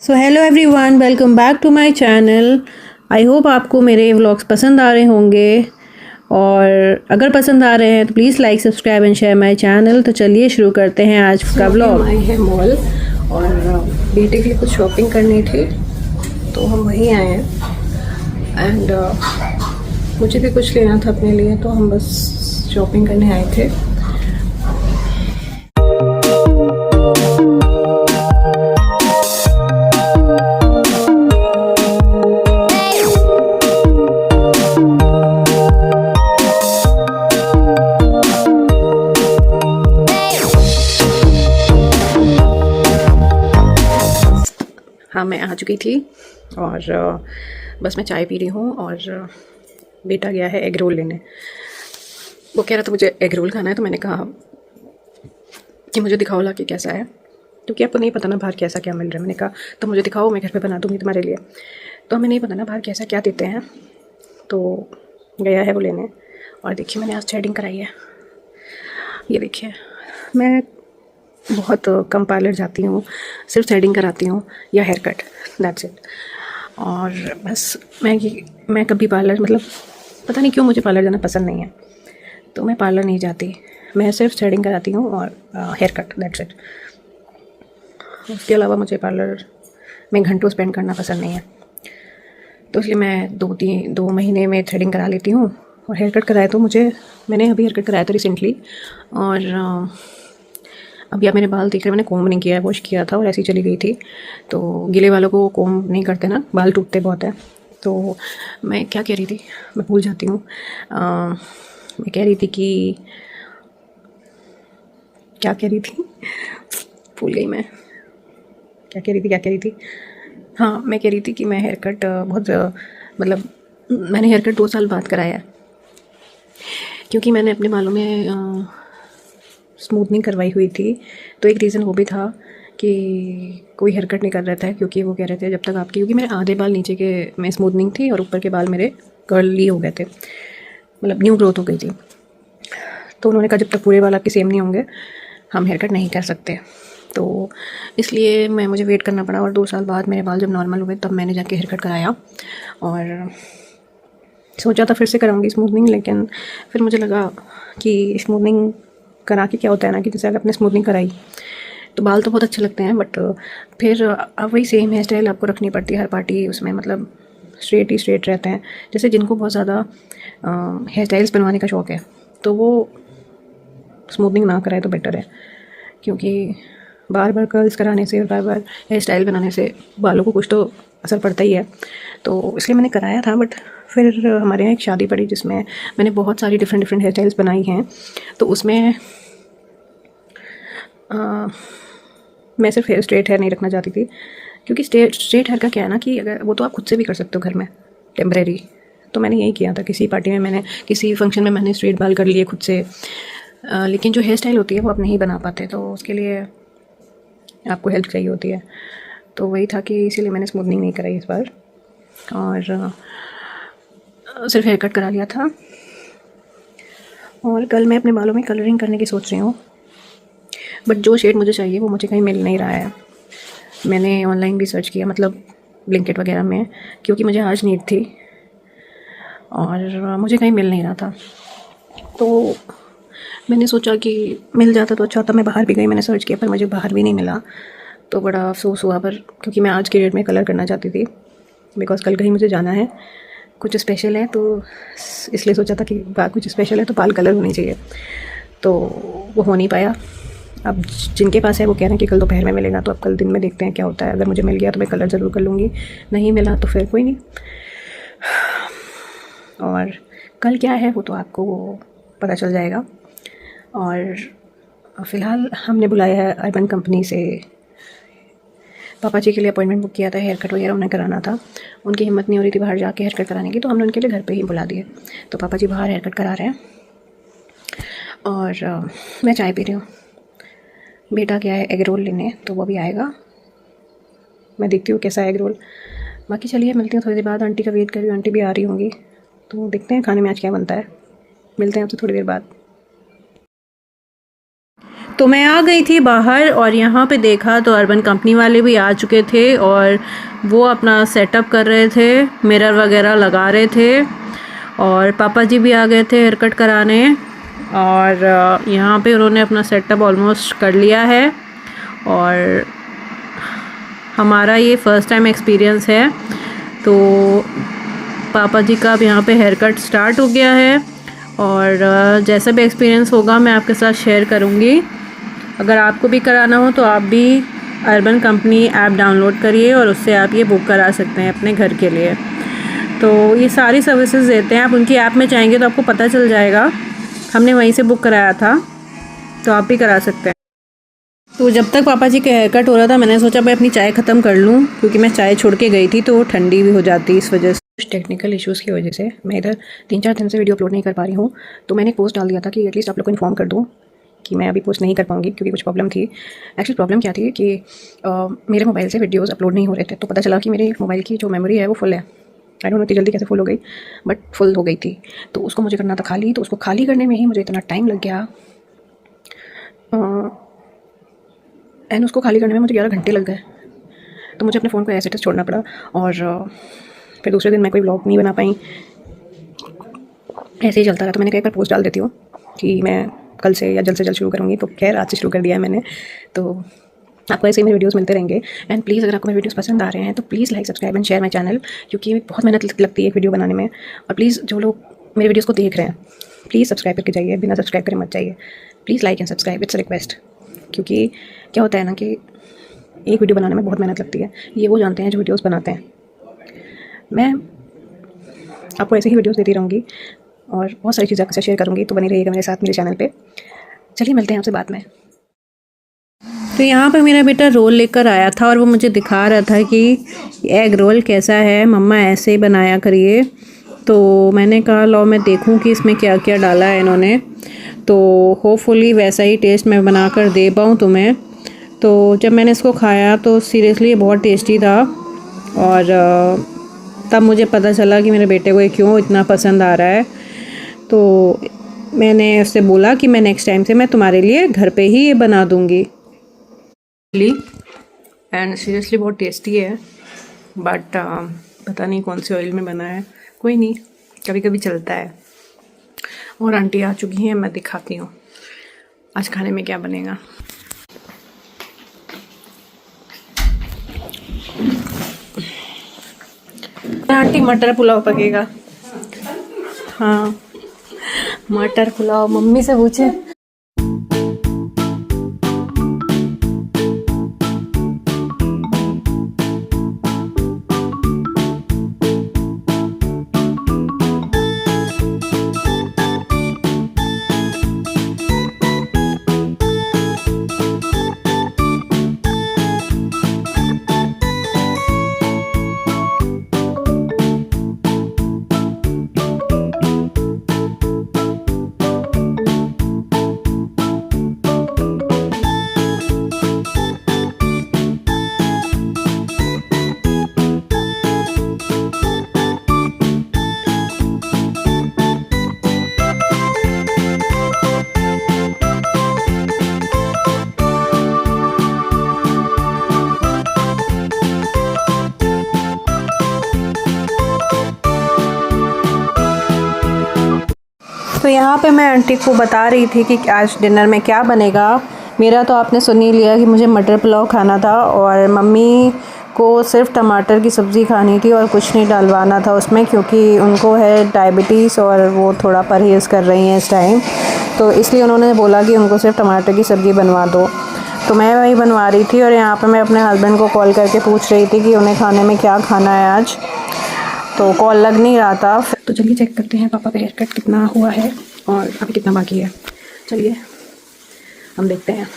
So hello everyone, welcome back to my channel. I hope आपको मेरे vlogs पसंद आ रहे होंगे, और अगर पसंद आ रहे हैं तो please like, subscribe and share my channel. तो चलिए शुरू करते हैं आज का व्लॉग। आए हैं मॉल और बेटे के लिए कुछ शॉपिंग करनी थी तो हम वहीं आए हैं। एंड मुझे भी कुछ लेना था अपने लिए, तो हम बस शॉपिंग करने आए थे। हाँ, मैं आ चुकी थी और बस मैं चाय पी रही हूँ और बेटा गया है एग रोल लेने। वो कह रहा था मुझे एग रोल खाना है, तो मैंने कहा कि मुझे दिखाओ ला कि कैसा है, क्योंकि आपको नहीं पता ना बाहर कैसा क्या मिल रहा है। मैंने कहा तो मुझे दिखाओ, मैं घर पे बना दूँगी तुम्हारे लिए। तो हमें नहीं पता ना बाहर कैसा क्या देते हैं। तो गया है वो लेने। और देखिए मैंने आज थ्रेडिंग कराई है। ये देखिए, मैं बहुत कम पार्लर जाती हूँ, सिर्फ थ्रेडिंग कराती हूँ या हेयर कट, दैट्स इट। और बस मैं कभी पार्लर, मतलब पता नहीं क्यों मुझे पार्लर जाना पसंद नहीं है, तो मैं पार्लर नहीं जाती। मैं सिर्फ थ्रेडिंग कराती हूँ और हेयर कट, दैट्स इट। उसके अलावा मुझे पार्लर में घंटों स्पेंड करना पसंद नहीं है। तो इसलिए मैं 2 महीने में थ्रेडिंग करा लेती हूँ। और हेयर कट कराया तो मैंने अभी हेयर कट कराया था रिसेंटली। और अभी आप मेरे बाल देख रहे हैं, मैंने कोम्ब नहीं किया है, वॉश किया था और ऐसी चली गई थी। तो गीले वालों को कोम्ब नहीं करते ना, बाल टूटते बहुत हैं। तो मैं क्या कह रही थी, मैं भूल जाती हूँ। मैं कह रही थी कि क्या कह रही थी, भूल गई मैं। क्या कह रही थी। हाँ, मैं कह रही थी कि मैं हेयर कट मतलब मैंने हेयर कट 2 साल बाद कराया है, क्योंकि मैंने अपने बालों में स्मूथनिंग करवाई हुई थी। तो एक रीज़न वो भी था कि कोई हेयर कट नहीं कर रहा था, क्योंकि वो कह रहे थे जब तक आपकी, क्योंकि मेरे आधे बाल नीचे के में स्मूथनिंग थी और ऊपर के बाल मेरे कर्ली हो गए थे, मतलब न्यू ग्रोथ हो गई थी। तो उन्होंने कहा जब तक पूरे बाल आपके सेम नहीं होंगे हम हेयर कट नहीं कर सकते। तो इसलिए मुझे वेट करना पड़ा, और 2 साल बाद मेरे बाल जब नॉर्मल हुए तब मैंने जाके हेयर कट कराया। और सोचा था फिर से कराऊंगी स्मूथनिंग, लेकिन फिर मुझे लगा कि स्मूथनिंग करा के क्या होता है ना, कि जैसे अगर आपने स्मूथनिंग कराई तो बाल तो बहुत अच्छे लगते हैं, बट फिर अब वही सेम हेयर स्टाइल आपको रखनी पड़ती है हर पार्टी उसमें, मतलब स्ट्रेट ही स्ट्रेट रहते हैं। जैसे जिनको बहुत ज़्यादा हेयर स्टाइल्स बनवाने का शौक़ है तो वो स्मूथनिंग ना कराए तो बेटर है, क्योंकि बार बार कर्ल्स कराने से और बार बार हेयर स्टाइल बनाने से बालों को कुछ तो असर पड़ता ही है। तो इसलिए मैंने कराया था, बट फिर हमारे यहाँ एक शादी पड़ी जिसमें मैंने बहुत सारी डिफरेंट हेयर स्टाइल्स बनाई हैं। तो उसमें मैं सिर्फ स्ट्रेट हेयर नहीं रखना चाहती थी, क्योंकि स्ट्रेट हेयर का क्या है ना कि अगर वो तो आप खुद से भी कर सकते हो घर में टेम्परेरी। तो मैंने यही किया था, किसी पार्टी में मैंने, किसी फंक्शन में मैंने स्ट्रेट बाल कर लिए खुद से। लेकिन जो हेयर स्टाइल होती है वो आप नहीं बना पाते, तो उसके लिए आपको हेल्प चाहिए होती है। तो वही था कि इसीलिए मैंने स्मूथनिंग नहीं कराई इस बार, और सिर्फ हेयर कट करा लिया था। और कल मैं अपने बालों में कलरिंग करने की सोच रही हूँ, बट जो शेड मुझे चाहिए वो मुझे कहीं मिल नहीं रहा है। मैंने ऑनलाइन भी सर्च किया, मतलब ब्लिंकिट वगैरह में, क्योंकि मुझे आज नीड थी और मुझे कहीं मिल नहीं रहा था। तो मैंने सोचा कि मिल जाता तो अच्छा होता। मैं बाहर भी गई, मैंने सर्च किया, पर मुझे बाहर भी नहीं मिला। तो बड़ा अफसोस हुआ, पर क्योंकि मैं आज के डेट में कलर करना चाहती थी, बिकॉज कल कहीं मुझे जाना है, कुछ स्पेशल है, तो इसलिए सोचा था कि कुछ स्पेशल है तो बाल कलर होनी चाहिए। तो वो हो नहीं पाया। अब जिनके पास है वो कह रहे हैं कि कल दोपहर में मिलेगा, तो अब कल दिन में देखते हैं क्या होता है। अगर मुझे मिल गया तो मैं कलर ज़रूर कर लूँगी, नहीं मिला तो फिर कोई नहीं। और कल क्या है वो तो आपको पता चल जाएगा। और फ़िलहाल हमने बुलाया है अर्बन कंपनी से, पापा जी के लिए अपॉइंटमेंट बुक किया था, हेयर कट वगैरह उन्हें कराना था। उनकी हिम्मत नहीं हो रही थी बाहर जाके हेयर कट कराने की, तो हमने उनके लिए घर पे ही बुला दिए। तो पापा जी बाहर हेयर कट करा रहे हैं और मैं चाय पी रही हूँ। बेटा गया है एग रोल लेने, तो वो भी आएगा, मैं देखती हूँ कैसा एग रोल। बाकी चलिए मिलती हूँ थोड़ी देर बाद। आंटी का वेट कर रही हूँ, आंटी भी आ रही होंगी, तो देखते हैं खाने में आज क्या बनता है। मिलते हैं आपसे थोड़ी देर बाद। तो मैं आ गई थी बाहर और यहाँ पे देखा तो अर्बन कंपनी वाले भी आ चुके थे और वो अपना सेटअप कर रहे थे, मिरर वगैरह लगा रहे थे। और पापा जी भी आ गए थे हेयर कट कराने और यहाँ पे उन्होंने अपना सेटअप ऑलमोस्ट कर लिया है। और हमारा ये फ़र्स्ट टाइम एक्सपीरियंस है, तो पापा जी का अब यहाँ पे हेयर कट स्टार्ट हो गया है। और जैसा भी एक्सपीरियंस होगा मैं आपके साथ शेयर करूँगी। अगर आपको भी कराना हो तो आप भी अर्बन कंपनी ऐप डाउनलोड करिए और उससे आप ये बुक करा सकते हैं अपने घर के लिए। तो ये सारी सर्विसेज देते हैं, आप उनकी ऐप में जाएंगे तो आपको पता चल जाएगा। हमने वहीं से बुक कराया था, तो आप भी करा सकते हैं। तो जब तक पापा जी का हेयर कट हो रहा था मैंने सोचा मैं अपनी चाय ख़त्म कर लूँ, क्योंकि मैं चाय छोड़ के गई थी तो ठंडी भी हो जाती इस वजह से। कुछ टेक्निकल इश्यूज़ की वजह से मैं इधर 3-4 दिन से वीडियो अपलोड नहीं कर पा रही हूँ। तो मैंने एक पोस्ट डाल दिया था कि एटलीस्ट आप लोग को इन्फॉर्म कर दूँ कि मैं अभी पोस्ट नहीं कर पाऊँगी क्योंकि कुछ प्रॉब्लम थी। एक्चुअली प्रॉब्लम क्या थी कि मेरे मोबाइल से वीडियोज़ अपलोड नहीं हो रहे थे, तो पता चला कि मेरे मोबाइल की जो मेमोरी है वो फुल है। आई डोंट नो इतनी जल्दी कैसे फुल हो गई, बट फुल हो गई थी। तो उसको मुझे करना था खाली, तो उसको खाली करने में ही मुझे इतना टाइम लग गया एंड उसको खाली करने में मुझे 11 घंटे लग गए। तो मुझे अपने फ़ोन को एज इट इज़ छोड़ना पड़ा और फिर दूसरे दिन मैं कोई व्लॉग नहीं बना पाई, ऐसे ही चलता रहा। तो मैंने कहा एक बार पोस्ट डाल देती हूँ कि मैं कल से या जल्द से जल्द शुरू करूँगी। तो खैर आज से शुरू कर दिया है मैंने। तो आपको ऐसे ही मेरे वीडियोस मिलते रहेंगे एंड प्लीज़ अगर आपको मेरे वीडियोस पसंद आ रहे हैं तो please like subscribe and share my channel, क्योंकि बहुत मेहनत लगती है एक वीडियो बनाने में। और प्लीज़ जो लोग मेरे वीडियोस को देख रहे हैं प्लीज़ सब्सक्राइब करके जाइए, बिना सब्सक्राइब करे मत जाइए। Please like and subscribe, it's request. क्योंकि क्या होता है ना कि एक वीडियो बनाने में बहुत मेहनत लगती है, ये वो जानते हैं जो वीडियोज़ बनाते हैं। मैं आपको ऐसे ही वीडियोज़ देती रहूँगी और बहुत सारी चीज़ें आपके साथ शेयर करूँगी, तो बनी रहिएगा मेरे साथ मेरे चैनल पे। चलिए मिलते हैं आपसे बाद में। तो यहाँ पर मेरा बेटा रोल लेकर आया था और वो मुझे दिखा रहा था कि एग रोल कैसा है, मम्मा ऐसे ही बनाया करिए। तो मैंने कहा लो मैं देखूँ कि इसमें क्या क्या डाला है इन्होंने, तो होपफुली वैसा ही टेस्ट मैं बना कर दे पाऊँ तुम्हें। तो जब मैंने इसको खाया तो सीरियसली ये बहुत टेस्टी था और तब मुझे पता चला कि मेरे बेटे को ये क्यों इतना पसंद आ रहा है। तो मैंने उससे बोला कि मैं नेक्स्ट टाइम से मैं तुम्हारे लिए घर पे ही ये बना दूँगी। एंड सीरियसली बहुत टेस्टी है, बट पता नहीं कौन से ऑयल में बना है। कोई नहीं, कभी कभी चलता है। और आंटी आ चुकी हैं, मैं दिखाती हूँ आज खाने में क्या बनेगा। आंटी मटर पुलाव पकेगा। हाँ मटर पुलाव, मम्मी से पूछे। तो यहाँ पे मैं आंटी को बता रही थी कि आज डिनर में क्या बनेगा। मेरा तो आपने सुन ही लिया कि मुझे मटर पुलाव खाना था और मम्मी को सिर्फ टमाटर की सब्ज़ी खानी थी और कुछ नहीं डलवाना था उसमें, क्योंकि उनको है डायबिटीज़ और वो थोड़ा परहेज़ कर रही हैं इस टाइम। तो इसलिए उन्होंने बोला कि उनको सिर्फ टमाटर की सब्ज़ी बनवा दो। तो मैं वही बनवा रही थी और यहाँ पर मैं अपने हस्बैंड को कॉल करके पूछ रही थी कि उन्हें खाने में क्या खाना है आज। तो कॉल लग नहीं रहा था। तो चलिए चेक करते हैं पापा का हेयर कट कितना हुआ है और अभी कितना बाकी है। चलिए हम देखते हैं।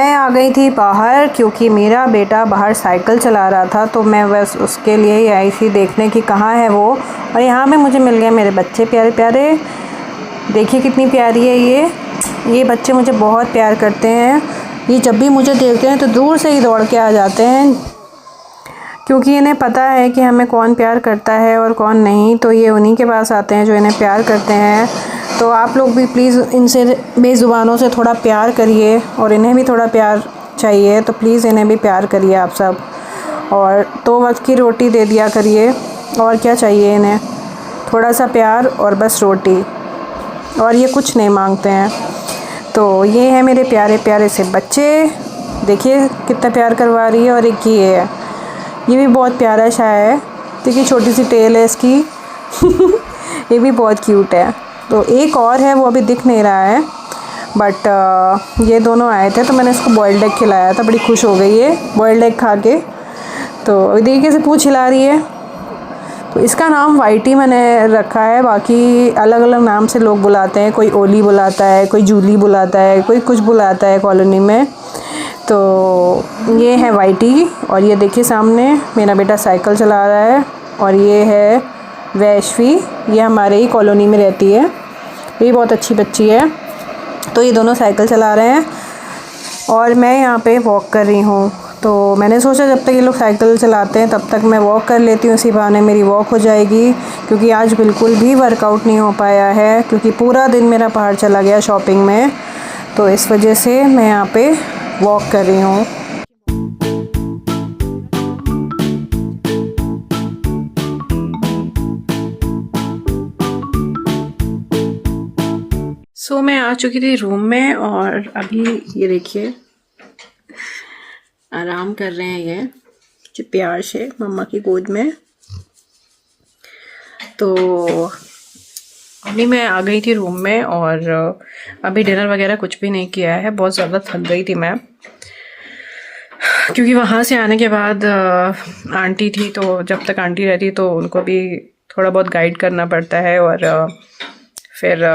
मैं आ गई थी बाहर क्योंकि मेरा बेटा बाहर साइकिल चला रहा था, तो मैं बस उसके लिए ही आई थी देखने कि कहाँ है वो। और यहाँ पे मुझे मिल गए मेरे बच्चे प्यारे प्यारे। देखिए कितनी प्यारी है ये बच्चे मुझे बहुत प्यार करते हैं। ये जब भी मुझे देखते हैं तो दूर से ही दौड़ के आ जाते हैं, क्योंकि इन्हें पता है कि हमें कौन प्यार करता है और कौन नहीं। तो ये उन्हीं के पास आते हैं जो इन्हें प्यार करते हैं। तो आप लोग भी प्लीज़ इनसे बेज़ुबानों से थोड़ा प्यार करिए, और इन्हें भी थोड़ा प्यार चाहिए तो प्लीज़ इन्हें भी प्यार करिए आप सब। और 2 वक्त की रोटी दे दिया करिए, और क्या चाहिए इन्हें, थोड़ा सा प्यार और बस रोटी, और ये कुछ नहीं मांगते हैं। तो ये है मेरे प्यारे प्यारे से बच्चे। देखिए कितना प्यार करवा रही है। और एक ये भी बहुत प्यारा सा है, देखिए छोटी सी टेल है इसकी ये भी बहुत क्यूट है। तो एक और है, वो अभी दिख नहीं रहा है, बट ये दोनों आए थे तो मैंने इसको बॉइल्ड एग खिलाया था। बड़ी खुश हो गई है बॉइल्ड एग खा के। तो अभी देखिए कैसे पूँछ हिला रही है। तो इसका नाम वाइटी मैंने रखा है, बाकी अलग अलग नाम से लोग बुलाते हैं। कोई ओली बुलाता है, कोई जूली बुलाता है, कोई कुछ बुलाता है कॉलोनी में। तो ये है वाइटी। और ये देखिए सामने मेरा बेटा साइकिल चला रहा है। और ये है वैश्वी, ये हमारे ही कॉलोनी में रहती है, ये बहुत अच्छी बच्ची है। तो ये दोनों साइकिल चला रहे हैं और मैं यहाँ पे वॉक कर रही हूँ। तो मैंने सोचा जब तक ये लोग साइकिल चलाते हैं तब तक मैं वॉक कर लेती हूँ, इसी बहाने मेरी वॉक हो जाएगी। क्योंकि आज बिल्कुल भी वर्कआउट नहीं हो पाया है, क्योंकि पूरा दिन मेरा बाहर चला गया शॉपिंग में। तो इस वजह से मैं यहाँ पे वॉक कर रही हूँ। सो मैं आ चुकी थी रूम में, और अभी ये देखिए आराम कर रहे हैं ये प्यार से मम्मा की गोद में। तो अभी मैं आ गई थी रूम में, और अभी डिनर वगैरह कुछ भी नहीं किया है। बहुत ज़्यादा थक गई थी मैं, क्योंकि वहाँ से आने के बाद आंटी थी, तो जब तक आंटी रहती तो उनको भी थोड़ा बहुत गाइड करना पड़ता है। और फिर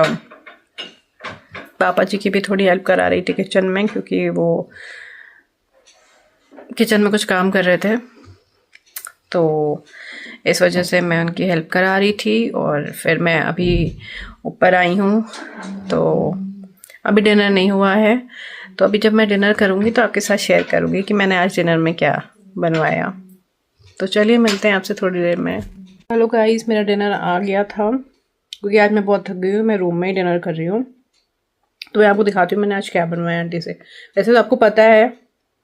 पापा जी की भी थोड़ी हेल्प करा रही थी किचन में, क्योंकि वो किचन में कुछ काम कर रहे थे। तो इस वजह से मैं उनकी हेल्प करा रही थी। और फिर मैं अभी ऊपर आई हूँ, तो अभी डिनर नहीं हुआ है। तो अभी जब मैं डिनर करूँगी तो आपके साथ शेयर करूँगी कि मैंने आज डिनर में क्या बनवाया। तो चलिए मिलते हैं आपसे थोड़ी देर में। हेलो गाइस, मेरा डिनर आ गया था, क्योंकि आज मैं बहुत थक गई हूँ। मैं रूम में ही डिनर कर रही हूँ, तो मैं आपको दिखाती हूँ मैंने आज क्या बनवाया आंटी से। वैसे तो आपको पता है,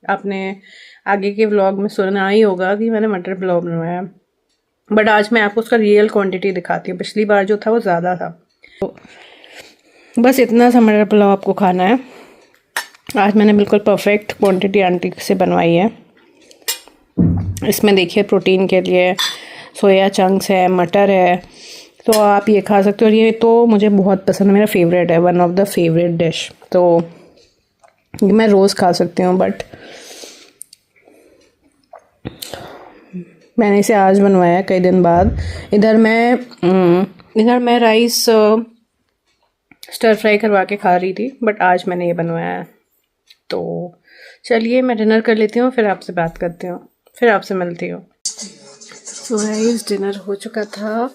आपने आगे के व्लॉग में सुना ही होगा कि मैंने मटर पुलाव बनवाया, बट आज मैं आपको उसका रियल क्वांटिटी दिखाती हूँ। पिछली बार जो था वो ज़्यादा था, तो बस इतना सा मटर पुलाव आपको खाना है। आज मैंने बिल्कुल परफेक्ट क्वांटिटी आंटी से बनवाई है। इसमें देखिए प्रोटीन के लिए सोया चंक्स है, मटर है, तो आप ये खा सकते हो। और ये तो मुझे बहुत पसंद है, मेरा फेवरेट है, one of the favourite dish. तो ये मैं रोज़ खा सकती हूँ, बट मैंने इसे आज बनवाया कई दिन बाद। इधर मैं राइस स्टर फ्राई करवा के खा रही थी, बट आज मैंने ये बनवाया। तो चलिए मैं डिनर कर लेती हूँ, फिर आपसे बात करती हूँ, फिर आपसे मिलती हूँ। तो राइस डिनर हो चुका था,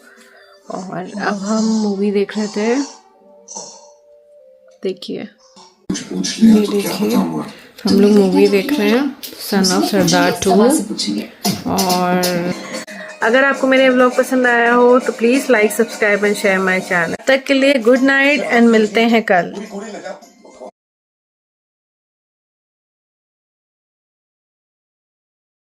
और अब हम मूवी देख रहे थे। देखिए ये देखिए हम लोग मूवी देख रहे हैं, सन ऑफ सरदार 2। और अगर आपको मेरे व्लॉग पसंद आया हो तो please like, subscribe and share my channel. तब तक के लिए गुड नाइट एंड मिलते हैं कल।